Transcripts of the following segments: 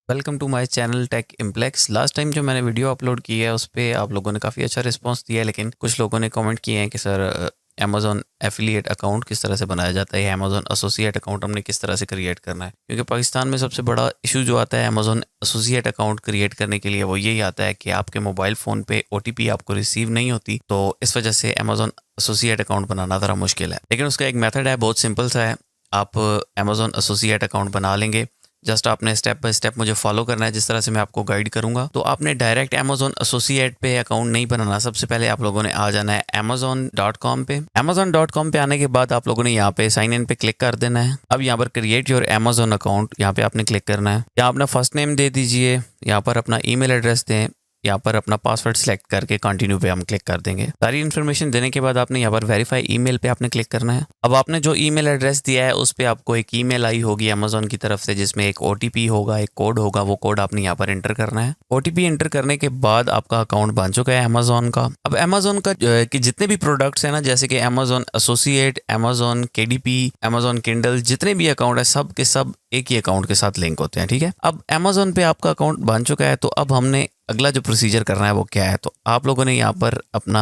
Welcome to my channel Tech Implex. Last time जो मैंने video upload की है उस पे आप लोगों ने काफ़ी अच्छा रिस्पांस दिया है, लेकिन कुछ लोगों ने कमेंट किए हैं कि सर अमेज़ॉन एफिलिएट अकाउंट किस तरह से बनाया जाता है, अमेज़ॉन एसोसिएट अकाउंट हमने किस तरह से क्रिएट करना है। क्योंकि पाकिस्तान में सबसे बड़ा इशू जो आता है अमेज़ॉन एसोसिएट अकाउंट क्रिएट करने के लिए वो यही आता है कि आपके मोबाइल फ़ोन पे OTP आपको रिसीव नहीं होती, तो इस वजह से अमेज़ॉन एसोसिएट अकाउंट बनाना ज़रा मुश्किल है। लेकिन उसका एक मेथड है, बहुत सिंपल सा है। आप अमेज़ॉन एसोसिएट अकाउंट बना लेंगे। जस्ट आपने स्टेप बाय स्टेप मुझे फॉलो करना है जिस तरह से मैं आपको गाइड करूंगा। तो आपने डायरेक्ट अमेज़ॉन एसोसिएट पे अकाउंट नहीं बनाना। सबसे पहले आप लोगों ने आ जाना है amazon.com पे। amazon.com पे आने के बाद आप लोगों ने यहाँ पे साइन इन पे क्लिक कर देना है। अब यहाँ पर क्रिएट योर अमेज़ॉन अकाउंट, यहाँ पे आपने क्लिक करना है। यहाँ अपना फर्स्ट नेम दे दीजिए, यहाँ पर अपना ईमेल एड्रेस दें, यहाँ पर अपना पासवर्ड सेलेक्ट करके कंटिन्यू पे हम क्लिक कर देंगे। सारी इन्फॉर्मेशन देने के बाद आपने यहाँ पर वेरीफाई ईमेल पे आपने क्लिक करना है। अब आपने जो ईमेल एड्रेस दिया है उस पे आपको एक ईमेल आई होगी अमेज़ॉन की तरफ से, जिसमें एक OTP होगा, एक कोड होगा। वो कोड आपने यहाँ पर एंटर करना है। OTP एंटर करने के बाद आपका अकाउंट बन चुका है अमेज़ॉन का। अब अमेज़ॉन का कि जितने भी प्रोडक्ट्स हैं ना, जैसे कि Amazon associate, Amazon KDP, Amazon Kindle, जितने भी अकाउंट है सब के सब एक ही अकाउंट के साथ लिंक होते हैं। ठीक है, अब अमेज़ॉन पे आपका अकाउंट बन चुका है, तो अब हमने अगला जो प्रोसीजर करना है वो क्या है। तो आप लोगों ने यहाँ पर अपना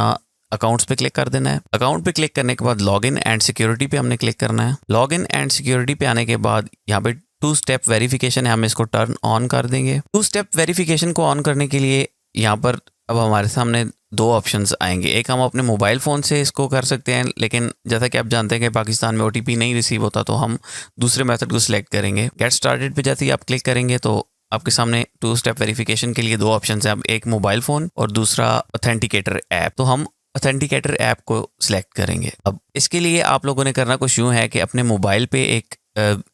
अकाउंट्स पे क्लिक कर देना है। अकाउंट पे क्लिक करने के बाद लॉगिन एंड सिक्योरिटी पे हमने क्लिक करना है। लॉगिन एंड सिक्योरिटी पे आने के बाद यहाँ पे 2 स्टेप वेरिफिकेशन है, हम इसको टर्न ऑन कर देंगे। 2 स्टेप वेरिफिकेशन को ऑन करने के लिए यहाँ पर अब हमारे सामने 2 ऑप्शंस आएंगे। एक हम अपने मोबाइल फ़ोन से इसको कर सकते हैं, लेकिन जैसा कि आप जानते हैं कि पाकिस्तान में OTP नहीं रिसीव होता, तो हम दूसरे मेथड को सिलेक्ट करेंगे। गेट स्टार्टेड पे जैसे ही आप क्लिक करेंगे तो आपके सामने 2 स्टेप वेरिफिकेशन के लिए 2 ऑप्शन है। अब एक मोबाइल फ़ोन और दूसरा ऑथेंटिकेटर ऐप। तो हम ऑथेंटिकेटर ऐप को सिलेक्ट करेंगे। अब इसके लिए आप लोगों ने करना कुछ यूँ है कि अपने मोबाइल पे एक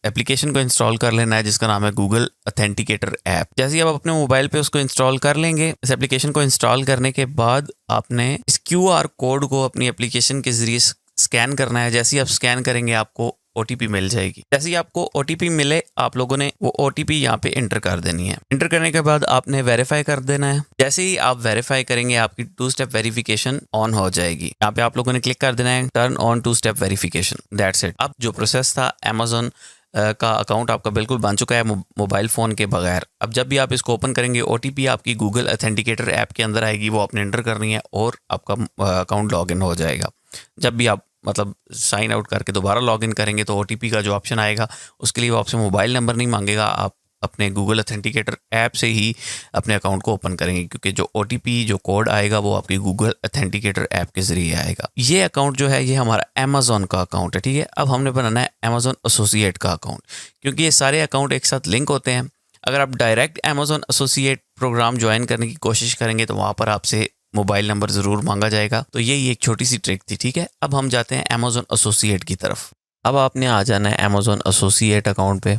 एप्लीकेशन को इंस्टॉल कर लेना है जिसका नाम है गूगल ऑथेंटिकेटर ऐप। जैसे ही आप अपने मोबाइल पे उसको इंस्टॉल कर लेंगे, इस एप्लीकेशन को इंस्टॉल करने के बाद आपने इस QR कोड को अपनी एप्लीकेशन के जरिए स्कैन करना है। जैसे ही आप स्कैन करेंगे आपको OTP मिल जाएगी। जैसे ही आपको OTP मिले, आप लोगों ने वो OTP यहाँ पे एंटर कर देनी है। एंटर करने के बाद आपने वेरीफाई कर देना है। जैसे ही आप वेरीफाई करेंगे आपकी 2 स्टेप वेरिफिकेशन ऑन हो जाएगी। यहाँ पे आप लोगों ने क्लिक कर देना है turn on 2 step verification. That's it. अब जो प्रोसेस था अमेज़ॉन का अकाउंट आपका बिल्कुल बन चुका है मोबाइल फ़ोन के बगैर। अब जब भी आप इसको ओपन करेंगे OTP आपकी गूगल ऑथेंटिकेटर ऐप के अंदर आएगी, वो आपने एंटर करनी है और आपका अकाउंट लॉगिन हो जाएगा। जब भी आप मतलब साइन आउट करके दोबारा लॉगिन करेंगे तो OTP का जो ऑप्शन आएगा उसके लिए वो आपसे मोबाइल नंबर नहीं मांगेगा। आप अपने गूगल ऑथेंटिकेटर ऐप से ही अपने अकाउंट को ओपन करेंगे, क्योंकि जो OTP जो कोड आएगा वो आपकी गूगल ऑथेंटिकेटर ऐप के ज़रिए आएगा। ये अकाउंट जो है ये हमारा अमेज़ॉन का अकाउंट है। ठीक है, अब हमने बनाना है अमेज़ॉन एसोसिएट का अकाउंट, क्योंकि ये सारे अकाउंट एक साथ लिंक होते हैं। अगर आप direct Amazon associate program join करने की कोशिश करेंगे तो वहाँ पर आपसे मोबाइल नंबर ज़रूर मांगा जाएगा। तो यही एक छोटी सी ट्रिक थी। ठीक है, अब हम जाते हैं अमेज़ॉन एसोसिएट की तरफ। अब आपने आ जाना है अमेज़ॉन एसोसिएट अकाउंट पे।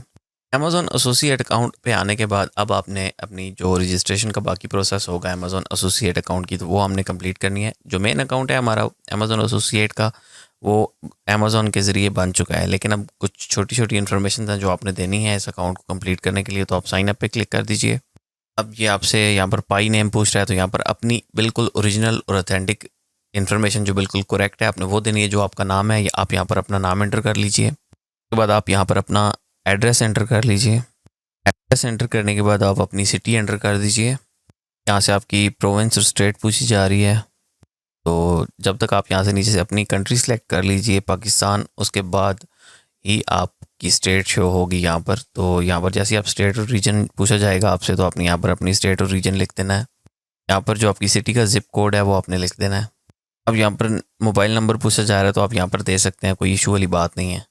अमेज़ॉन एसोसिएट अकाउंट पे आने के बाद अब आपने अपनी जो रजिस्ट्रेशन का बाकी प्रोसेस होगा अमेज़ॉन एसोसिएट अकाउंट की, तो वो हमने कंप्लीट करनी है। जो मेन अकाउंट है हमारा अमेज़ॉन एसोसिएट का, वो अमेज़ॉन के ज़रिए बन चुका है, लेकिन अब कुछ छोटी छोटी इन्फॉर्मेशन है जो आपने देनी है इस अकाउंट को कंप्लीट करने के लिए। तो आप साइन अप पे क्लिक कर दीजिए। अब ये आपसे यहाँ पर पाई नेम पूछ रहा है, तो यहाँ पर अपनी बिल्कुल ओरिजिनल और ऑथेंटिक इन्फॉर्मेशन जो बिल्कुल करेक्ट है आपने वो देनी है। जो आपका नाम है आप यहाँ पर अपना नाम एंटर कर लीजिए। उसके बाद आप यहाँ पर अपना एड्रेस एंटर कर लीजिए। एड्रेस एंटर करने के बाद आप अपनी सिटी एंटर कर दीजिए। यहाँ से आपकी प्रोविंस और स्टेट पूछी जा रही है, तो जब तक आप यहाँ से नीचे से अपनी कंट्री सेलेक्ट कर लीजिए पाकिस्तान, उसके बाद ही आपकी स्टेट शो होगी यहाँ पर। तो यहाँ पर जैसे आप स्टेट और रीजन पूछा जाएगा आपसे, तो आपने यहाँ पर अपनी स्टेट और रीजन लिख देना है। यहाँ पर जो आपकी सिटी का जिप कोड है वो आपने लिख देना है। अब यहाँ पर मोबाइल नंबर पूछा जा रहा है तो आप यहाँ पर दे सकते हैं, कोई इशू वाली बात नहीं है।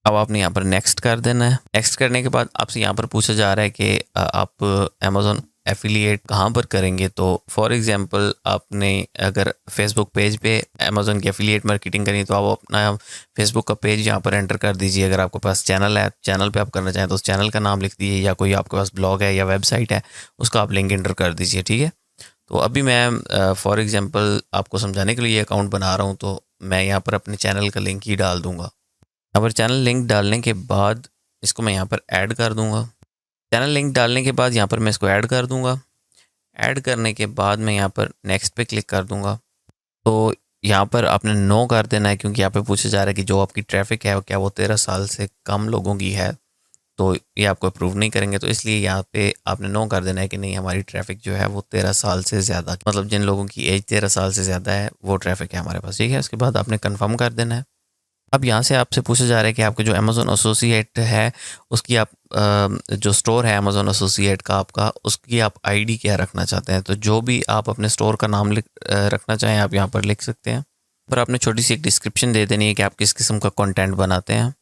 अब आपने यहाँ पर नेक्स्ट कर देना है। नेक्स्ट करने के बाद आपसे यहाँ पर पूछा जा रहा है कि आप अमेज़ॉन एफिलिएट कहाँ पर करेंगे। तो फॉर एग्जांपल आपने अगर फेसबुक पेज पे अमेज़ॉन की एफिलिएट मार्केटिंग करनी तो आप अपना फेसबुक का पेज यहाँ पर एंटर कर दीजिए। अगर आपके पास चैनल है, चैनल पे आप करना चाहें तो उस चैनल का नाम लिख दीजिए, या कोई आपके पास ब्लॉग है या वेबसाइट है उसका आप लिंक एंटर कर दीजिए। ठीक है, तो अभी मैं फॉर एग्जांपल आपको समझाने के लिए अकाउंट बना रहा हूँ, तो मैं यहाँ पर अपने चैनल का लिंक ही डाल दूँगा। यहाँ पर चैनल लिंक डालने के बाद इसको मैं यहाँ पर ऐड कर दूँगा। चैनल लिंक डालने के बाद यहाँ पर मैं इसको ऐड कर दूँगा। ऐड करने के बाद मैं यहाँ पर नेक्स्ट पे क्लिक कर दूँगा। तो यहाँ पर आपने नो कर देना है, क्योंकि यहाँ पे पूछा जा रहा है कि जो आपकी ट्रैफिक है क्या वो 13 साल से कम लोगों की है। तो ये आपको अप्रूव नहीं करेंगे। तो इसलिए यहाँ पे आपने नो कर देना है कि नहीं, हमारी ट्रैफिक जो है वो 13 साल से ज़्यादा, मतलब जिन लोगों की एज 13 साल से ज़्यादा है वो ट्रैफिक है हमारे पास, ठीक है। उसके बाद आपने कन्फर्म कर देना है। अब यहाँ से आपसे पूछा जा रहा है कि आपके जो अमेज़ोन एसोसिएट है उसकी आप जो स्टोर है अमेज़ोन एसोसिएट का आपका, उसकी आप आईडी क्या रखना चाहते हैं। तो जो भी आप अपने स्टोर का नाम रखना चाहें आप यहाँ पर लिख सकते हैं। पर आपने छोटी सी एक डिस्क्रिप्शन दे देनी है कि आप किस किस्म का कंटेंट बनाते हैं।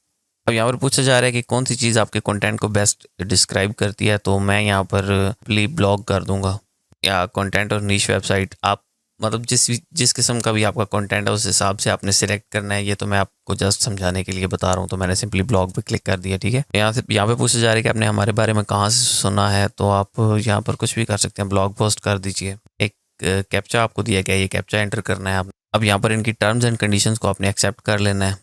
अब यहाँ पर पूछा जा रहा है कि कौन सी चीज़ आपके कंटेंट को बेस्ट डिस्क्राइब करती है। तो मैं यहाँ पर ब्लॉग कर दूँगा, या कंटेंट और नीश वेबसाइट। आप मतलब जिस किस्म का भी आपका कंटेंट है उस हिसाब से आपने सिलेक्ट करना है। ये तो मैं आपको जस्ट समझाने के लिए बता रहा हूँ, तो मैंने सिंपली ब्लॉग पे क्लिक कर दिया, ठीक है। यहाँ पे पूछा जा रहा है कि आपने हमारे बारे में कहाँ से सुना है। तो आप यहाँ पर कुछ भी कर सकते हैं, ब्लॉग पोस्ट कर दीजिए। एक कैप्चा आपको दिया गया है, ये कैप्चा एंटर करना है आप। अब यहाँ पर इनकी टर्म्स एंड कंडीशंस को आपने एक्सेप्ट कर लेना है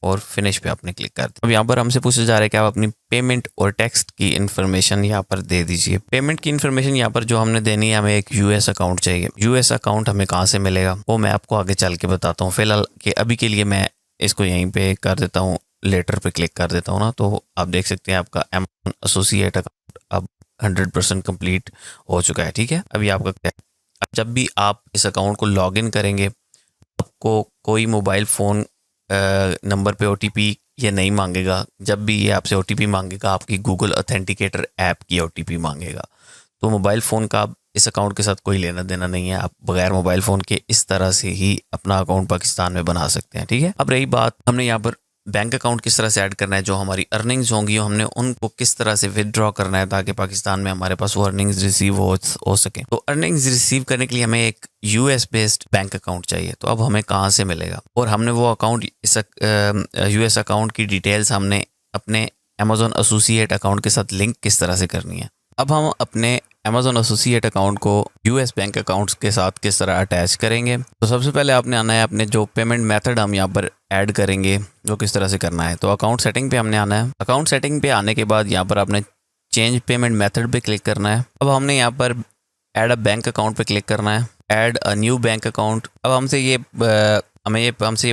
और फिनिश पे आपने क्लिक कर दिया। अब यहाँ पर हमसे पूछा जा रहा है कि आप अपनी पेमेंट और टैक्स की इन्फॉर्मेशन यहाँ पर दे दीजिए। पेमेंट की इन्फॉर्मेशन यहाँ पर जो हमने देनी है, हमें एक यूएस अकाउंट चाहिए। यूएस अकाउंट हमें कहाँ से मिलेगा वो मैं आपको आगे चल के बताता हूँ। फिलहाल कि अभी के लिए मैं इसको यहीं पे कर देता हूँ, लेटर पे क्लिक कर देता हूँ ना। तो आप देख सकते हैं आपका अमेज़न एसोसिएट अकाउंट अब 100% कंप्लीट हो चुका है, ठीक है। अभी आपका क्या है, अब जब भी आप इस अकाउंट को लॉग इन करेंगे आपको कोई मोबाइल फ़ोन नंबर पे ओटीपी ये नहीं मांगेगा। जब भी ये आपसे ओटीपी मांगेगा आपकी गूगल ऑथेंटिकेटर ऐप की ओटीपी मांगेगा। तो मोबाइल फ़ोन का इस अकाउंट के साथ कोई लेना देना नहीं है। आप बगैर मोबाइल फ़ोन के इस तरह से ही अपना अकाउंट पाकिस्तान में बना सकते हैं, ठीक है। अब रही बात हमने यहाँ पर बैंक अकाउंट किस तरह से ऐड करना है, जो हमारी अर्निंग्स होंगी हमने उनको किस तरह से विदड्रॉ करना है ताकि पाकिस्तान में हमारे पास वो अर्निंग्स रिसीव हो सके। तो अर्निंग्स रिसीव करने के लिए हमें एक यूएस बेस्ड बैंक अकाउंट चाहिए। तो अब हमें कहाँ से मिलेगा, और हमने वो अकाउंट इस यूएस अकाउंट की डिटेल्स हमने अपने अमेज़ोन एसोसिएट अकाउंट के साथ लिंक किस तरह से करनी है। अब हम अपने अमेज़ोन एसोसिएट अकाउंट को यूएस बैंक अकाउंट्स के साथ किस तरह अटैच करेंगे। तो सबसे पहले आपने आना है, अपने जो पेमेंट मेथड हम यहाँ पर ऐड करेंगे वो किस तरह से करना है। तो अकाउंट सेटिंग पे हमने आना है। अकाउंट सेटिंग पे आने के बाद यहाँ पर आपने चेंज पेमेंट मेथड पे क्लिक करना है। अब हमने यहाँ पर ऐड अ बैंक अकाउंट पे क्लिक करना है, add a new bank account. अब हमसे ये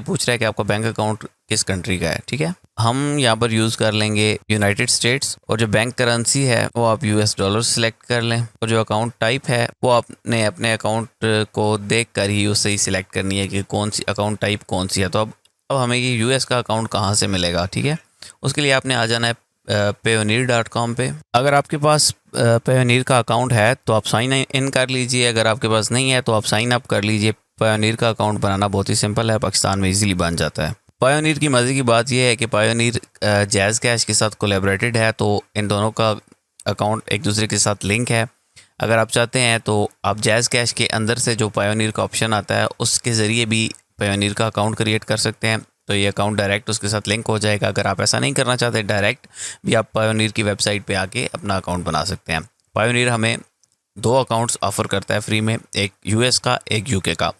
पूछ रहा है कि आपका बैंक अकाउंट किस कंट्री का है, ठीक है। हम यहाँ पर यूज़ कर लेंगे यूनाइटेड स्टेट्स, और जो बैंक करेंसी है वो आप यूएस डॉलर सेलेक्ट कर लें। और जो अकाउंट टाइप है वो आपने अपने अकाउंट को देख कर ही उससे ही सिलेक्ट करनी है कि कौन सी अकाउंट टाइप कौन सी है। तो अब हमें ये यूएस का अकाउंट कहाँ से मिलेगा, ठीक है। उसके लिए आपने आ जाना है payoneer.com पे। अगर आपके पास payoneer का अकाउंट है तो आप साइन इन कर लीजिए, अगर आपके पास नहीं है तो आप साइन अप कर लीजिए। पायोनीर का अकाउंट बनाना बहुत ही सिंपल है, पाकिस्तान में इजीली बन जाता है। पायोनीर की मज़े की बात यह है कि पायोनीर जैज़ कैश के साथ कोलैबोरेटेड है, तो इन दोनों का अकाउंट एक दूसरे के साथ लिंक है। अगर आप चाहते हैं तो आप जैज़ कैश के अंदर से जो पायोनीर का ऑप्शन आता है उसके ज़रिए भी पायोनीर का अकाउंट क्रिएट कर सकते हैं। तो ये अकाउंट डायरेक्ट उसके साथ लिंक हो जाएगा। अगर आप ऐसा नहीं करना चाहते डायरेक्ट भी आप पायोनीर की वेबसाइट पे आके अपना अकाउंट बना सकते हैं। पायोनीर हमें 2 अकाउंट्स ऑफ़र करता है फ्री में, एक यूएस का एक यूके का।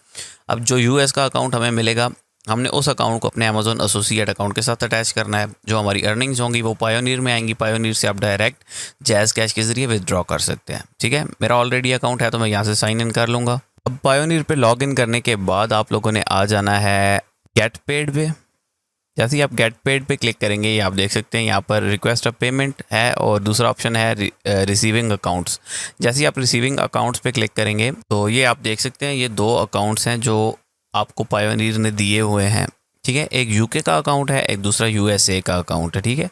अब जो यूएस का अकाउंट हमें मिलेगा हमने उस अकाउंट को अपने अमेज़ोन एसोसिएट अकाउंट के साथ अटैच करना है। जो हमारी अर्निंग्स होंगी वो पायोनीर में आएंगी। पायोनीर से आप डायरेक्ट जैज़ कैश के ज़रिए विदड्रॉ कर सकते हैं, ठीक है। मेरा ऑलरेडी अकाउंट है तो मैं यहाँ से साइन इन कर लूँगा। अब पायोनीर पे लॉग इन करने के बाद आप लोगों ने आ जाना है गेट पेड पे। जैसे ही आप गेट पेड पे क्लिक करेंगे ये आप देख सकते हैं यहाँ पर रिक्वेस्ट ऑफ पेमेंट है और दूसरा ऑप्शन है रिसीविंग अकाउंट्स। जैसे ही आप रिसीविंग अकाउंट्स पे क्लिक करेंगे तो ये आप देख सकते हैं ये 2 अकाउंट्स हैं जो आपको पायोनीर ने दिए हुए हैं, ठीक है। एक यूके का अकाउंट है, एक दूसरा यूएसए का अकाउंट है, ठीक है।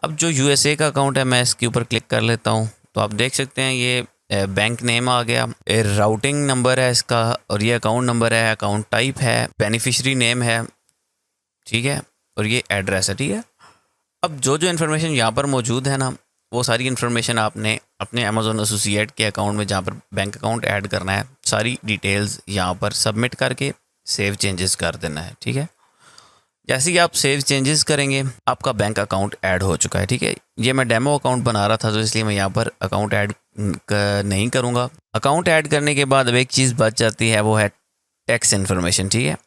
अब जो यूएसए का अकाउंट है मैं इसके ऊपर क्लिक कर लेता हूँ तो आप देख सकते हैं ये बैंक नेम आ गया, राउटिंग नंबर है इसका, और ये अकाउंट नंबर है, अकाउंट टाइप है, बेनिफिशरी नेम है, ठीक है, और ये एड्रेस है, ठीक है। अब जो इन्फॉर्मेशन यहाँ पर मौजूद है ना वो सारी इन्फॉर्मेशन आपने अपने अमेज़ोन एसोसिएट के अकाउंट में जहाँ पर बैंक अकाउंट ऐड करना है सारी डिटेल्स यहाँ पर सबमिट करके सेव चेंजेस कर देना है, ठीक है। जैसे ही आप सेव चेंजेस करेंगे आपका बैंक अकाउंट ऐड हो चुका है, ठीक है। ये मैं डेमो अकाउंट बना रहा था तो इसलिए मैं यहाँ पर अकाउंट ऐड नहीं करूँगा। अकाउंट ऐड करने के बाद अब एक चीज़ बच जाती है वो है टैक्स इन्फॉर्मेशन, ठीक है।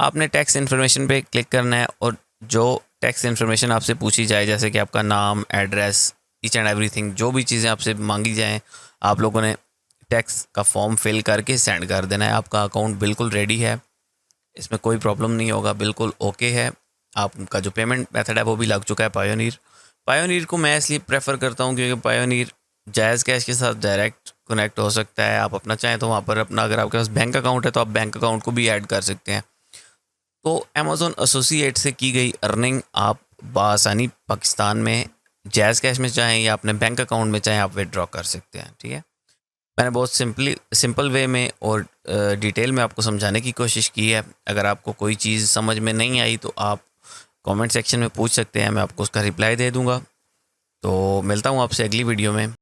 आपने टैक्स इन्फॉर्मेशन पे क्लिक करना है और जो टैक्स इन्फॉर्मेशन आपसे पूछी जाए जैसे कि आपका नाम, एड्रेस, ईच एंड एवरीथिंग, जो भी चीज़ें आपसे मांगी जाएँ आप लोगों ने टैक्स का फॉर्म फिल करके सेंड कर देना है। आपका अकाउंट बिल्कुल रेडी है, इसमें कोई प्रॉब्लम नहीं होगा, बिल्कुल ओके है। आपका जो पेमेंट मेथड है वो भी लग चुका है पायोनीर पायोनियर को मैं इसलिए प्रेफर करता हूँ क्योंकि पायोनियर जायज़ कैश के साथ डायरेक्ट कनेक्ट हो सकता है। आप अपना चाहें तो वहाँ पर अपना, अगर आपके पास बैंक अकाउंट है तो आप बैंक अकाउंट को भी ऐड कर सकते हैं। तो अमेज़न एसोसिएट से की गई अर्निंग आप बआसानी पाकिस्तान में जायज़ कैश में चाहें या अपने बैंक अकाउंट में चाहें आप विड्रॉ कर सकते हैं। ठीक है, मैंने बहुत सिंपल वे में और डिटेल में आपको समझाने की कोशिश की है। अगर आपको कोई चीज़ समझ में नहीं आई तो आप कमेंट सेक्शन में पूछ सकते हैं, मैं आपको उसका रिप्लाई दे दूंगा। तो मिलता हूँ आपसे अगली वीडियो में।